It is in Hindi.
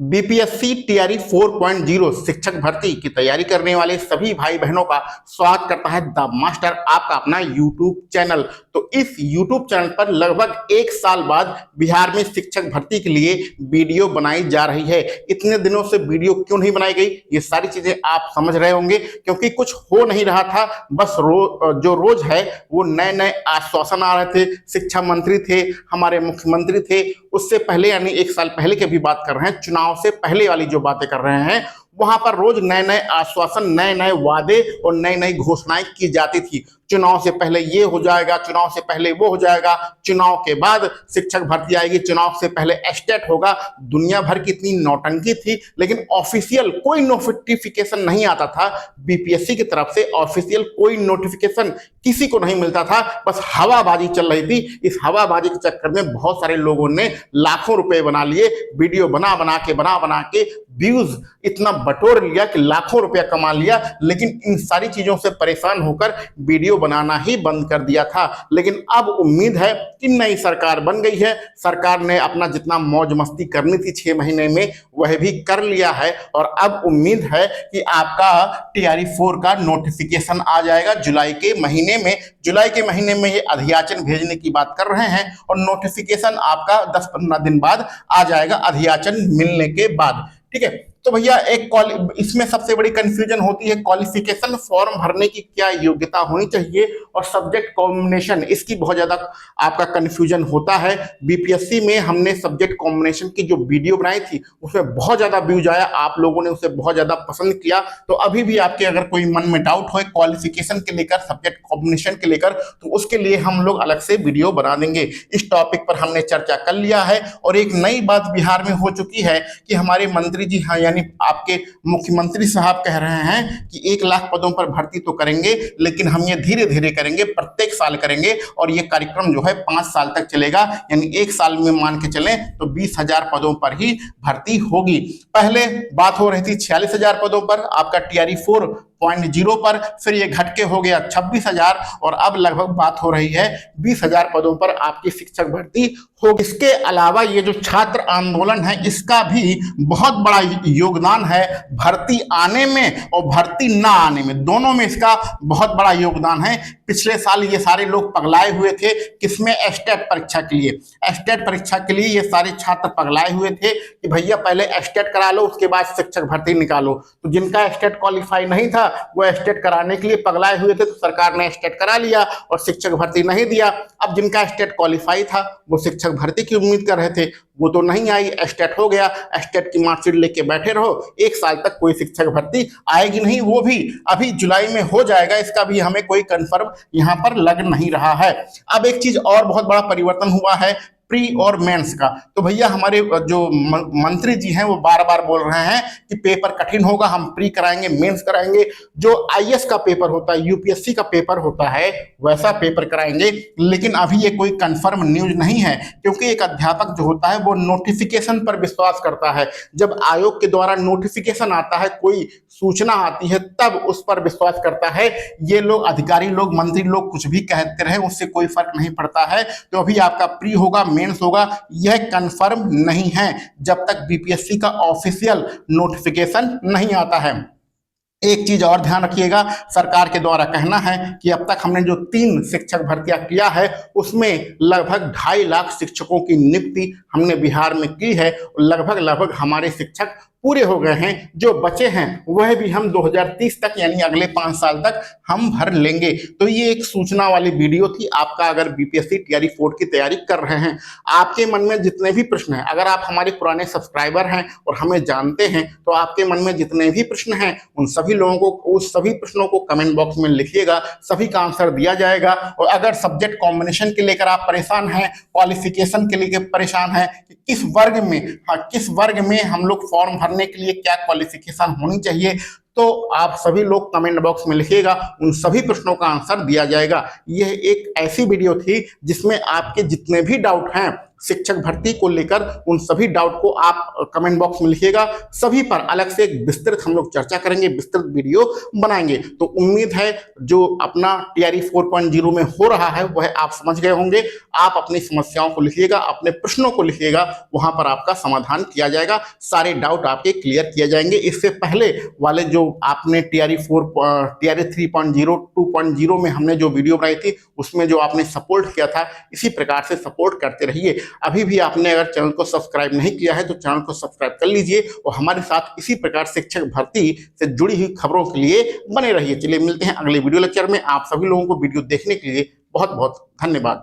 बीपीएससी टीआरई 4.0 शिक्षक भर्ती की तैयारी करने वाले सभी भाई बहनों का स्वागत करता है द मास्टर, आपका अपना यूट्यूब चैनल। तो इस यूट्यूब चैनल पर लगभग एक साल बाद बिहार में शिक्षक भर्ती के लिए वीडियो बनाई जा रही है। इतने दिनों से वीडियो क्यों नहीं बनाई गई, ये सारी चीजें आप समझ रहे होंगे, क्योंकि कुछ हो नहीं रहा था। बस जो रोज है वो नए नए आश्वासन आ रहे थे। शिक्षा मंत्री थे, हमारे मुख्यमंत्री थे, उससे पहले यानी एक साल पहले की भी बात कर रहे हैं, चुनाव से पहले वाली जो बातें कर रहे हैं, वहां पर रोज नए नए आश्वासन, नए नए वादे और नई नई घोषणाएं की जाती थी। चुनाव से पहले ये हो जाएगा, चुनाव से पहले वो हो जाएगा, चुनाव के बाद शिक्षक भर्ती आएगी, चुनाव से पहले एस्टेट होगा। दुनिया भर की इतनी नौटंकी थी, लेकिन ऑफिशियल कोई नोटिफिकेशन नहीं आता था बीपीएससी की तरफ से। ऑफिशियल कोई नोटिफिकेशन किसी को नहीं मिलता था, बस हवाबाजी चल रही थी। इस हवाबाजी के चक्कर में बहुत सारे लोगों ने लाखों रुपए बना लिए, वीडियो बना बना के व्यूज इतना बटोर लिया कि लाखों रुपया कमा लिया। लेकिन इन सारी चीजों से परेशान होकर वीडियो बनाना ही बंद कर दिया था। लेकिन अब उम्मीद है कि नई सरकार बन गई है, सरकार ने अपना जितना मौज मस्ती करनी थी 6 महीने में वह भी कर लिया है, और अब उम्मीद है कि आपका टीआरई 4 का नोटिफिकेशन आ जाएगा जुलाई के महीने में। जुलाई के महीने में ये अधियाचन भेजने की बात कर रहे हैं, और नोटिफिकेशन आपका 10-15 दिन बाद आ जाएगा अधियाचन मिलने के बाद। ठीक है, तो भैया इसमें सबसे बड़ी कंफ्यूजन होती है क्वालिफिकेशन, फॉर्म भरने की क्या योग्यता होनी चाहिए, और सब्जेक्ट कॉम्बिनेशन, इसकी बहुत ज्यादा आपका कंफ्यूजन होता है। बीपीएससी में हमने सब्जेक्ट कॉम्बिनेशन की जो वीडियो बनाई थी उसमें बहुत ज्यादा व्यूज आया, आप लोगों ने उसे बहुत ज्यादा पसंद किया। तो अभी भी आपके अगर कोई मन में डाउट हो क्वालिफिकेशन के लेकर, सब्जेक्ट कॉम्बिनेशन के लेकर, तो उसके लिए हम लोग अलग से वीडियो बना देंगे। इस टॉपिक पर हमने चर्चा कर लिया है। और एक नई बात बिहार में हो चुकी है कि हमारे मंत्री जी, हाँ यानी आपके मुख्यमंत्री साहब कह रहे हैं कि 1 लाख पदों पर भर्ती तो करेंगे, लेकिन हम ये धीरे धीरे करेंगे, प्रत्येक साल करेंगे, और ये कार्यक्रम जो है 5 साल तक चलेगा। यानी 1 साल में मान के चलें तो 20,000 पदों पर ही भर्ती होगी। पहले बात हो रही थी 46,000 पदों पर आपका टीआरई 4.0 पर, फिर ये घट के हो गया 26,000, और अब लगभग बात हो रही है 20,000 पदों पर आपकी शिक्षक भर्ती हो। इसके अलावा ये जो छात्र आंदोलन है, इसका भी बहुत बड़ा योगदान है भर्ती आने में और भर्ती ना आने में, दोनों में इसका बहुत बड़ा योगदान है। पिछले साल ये सारे लोग पगलाए हुए थे, किसमें, एस्टेट परीक्षा के लिए। एस्टेट परीक्षा के लिए ये सारे छात्र पगलाए हुए थे कि भैया पहले एस्टेट करा लो, उसके बाद शिक्षक भर्ती निकालो। तो जिनका एस्टेट क्वालिफाई नहीं था वो एस्टेट कराने के लिए पगलाए हुए थे, तो सरकार ने एस्टेट करा लिया और शिक्षक भर्ती नहीं दिया। अब जिनका एस्टेट क्वालिफाई था वो शिक्षक भर्ती की उम्मीद कर रहे थे, वो तो नहीं आई, एस्टेट हो गया, एस्टेट की मार्कशीट लेके बैठे रहो, 1 साल तक कोई शिक्षक भर्ती आएगी नहीं। वो भी अभी जुलाई में हो जाएगा, इसका भी हमें कोई कंफर्म यहाँ पर लग नहीं रहा है। अब एक चीज और बहुत बड़ा परिवर्तन हुआ है प्री और मेंस का। तो भैया हमारे जो मंत्री जी हैं वो बार बार बोल रहे हैं कि पेपर कठिन होगा, हम प्री कराएंगे, मेंस कराएंगे। जो आईएएस का पेपर होता है, यूपीएससी का पेपर होता है, वैसा पेपर कराएंगे। लेकिन अभी ये कोई कंफर्म न्यूज नहीं है, क्योंकि एक अध्यापक जो होता है वो नोटिफिकेशन पर विश्वास करता है। जब आयोग के द्वारा नोटिफिकेशन आता है, कोई सूचना आती है, तब उस पर विश्वास करता है। ये लोग अधिकारी लोग, मंत्री लोग कुछ भी कहते रहे, उससे कोई फर्क नहीं पड़ता है। तो अभी आपका प्री होगा, मेंस होगा, यह कंफर्म नहीं है जब तक बीपीएससी का ऑफिशियल नोटिफिकेशन नहीं आता है। एक चीज और ध्यान रखिएगा, सरकार के द्वारा कहना है कि अब तक हमने जो 3 शिक्षक भर्तियां किया है उसमें लगभग 2.5 लाख शिक्षकों की नियुक्ति हमने बिहार में की है। लगभग हमारे शिक्षक पूरे हो गए हैं, जो बचे हैं वह भी हम 2030 तक यानी अगले 5 साल तक हम भर लेंगे। तो ये एक सूचना वाली वीडियो थी आपका। अगर बीपीएससी टीआरई 4 की तैयारी कर रहे हैं, आपके मन में जितने भी प्रश्न हैं, अगर आप हमारे पुराने सब्सक्राइबर हैं और हमें जानते हैं, तो आपके मन में जितने भी प्रश्न हैं उन सभी लोगों को, उस सभी प्रश्नों को कमेंट बॉक्स में लिखिएगा, सभी का आंसर दिया जाएगा। और अगर सब्जेक्ट कॉम्बिनेशन के लेकर आप परेशान हैं, क्वालिफिकेशन के लिए परेशान हैं कि किस वर्ग में हम लोग फॉर्म भरने के लिए क्या क्वालिफिकेशन होनी चाहिए, तो आप सभी लोग कमेंट बॉक्स में लिखिएगा, उन सभी प्रश्नों का आंसर दिया जाएगा। यह एक ऐसी वीडियो थी जिसमें आपके जितने भी डाउट हैं शिक्षक भर्ती को लेकर, उन सभी डाउट को आप कमेंट बॉक्स में लिखिएगा, सभी पर अलग से एक विस्तृत हम लोग चर्चा करेंगे, विस्तृत वीडियो बनाएंगे। तो उम्मीद है जो अपना टीआरई 4.0 में हो रहा है वह आप समझ गए होंगे। आप अपनी समस्याओं को लिखिएगा, अपने प्रश्नों को लिखिएगा, वहां पर आपका समाधान किया जाएगा, सारे डाउट आपके क्लियर किए जाएंगे। इससे पहले वाले जो आपने टीआरई 3.0 2.0 में हमने जो वीडियो बनाई थी उसमें जो आपने सपोर्ट किया था, इसी प्रकार से सपोर्ट करते रहिए। अभी भी आपने अगर चैनल को सब्सक्राइब नहीं किया है तो चैनल को सब्सक्राइब कर लीजिए और हमारे साथ इसी प्रकार शिक्षक भर्ती से जुड़ी हुई खबरों के लिए बने रहिए। चलिए मिलते हैं अगले वीडियो लेक्चर में। आप सभी लोगों को वीडियो देखने के लिए बहुत बहुत धन्यवाद।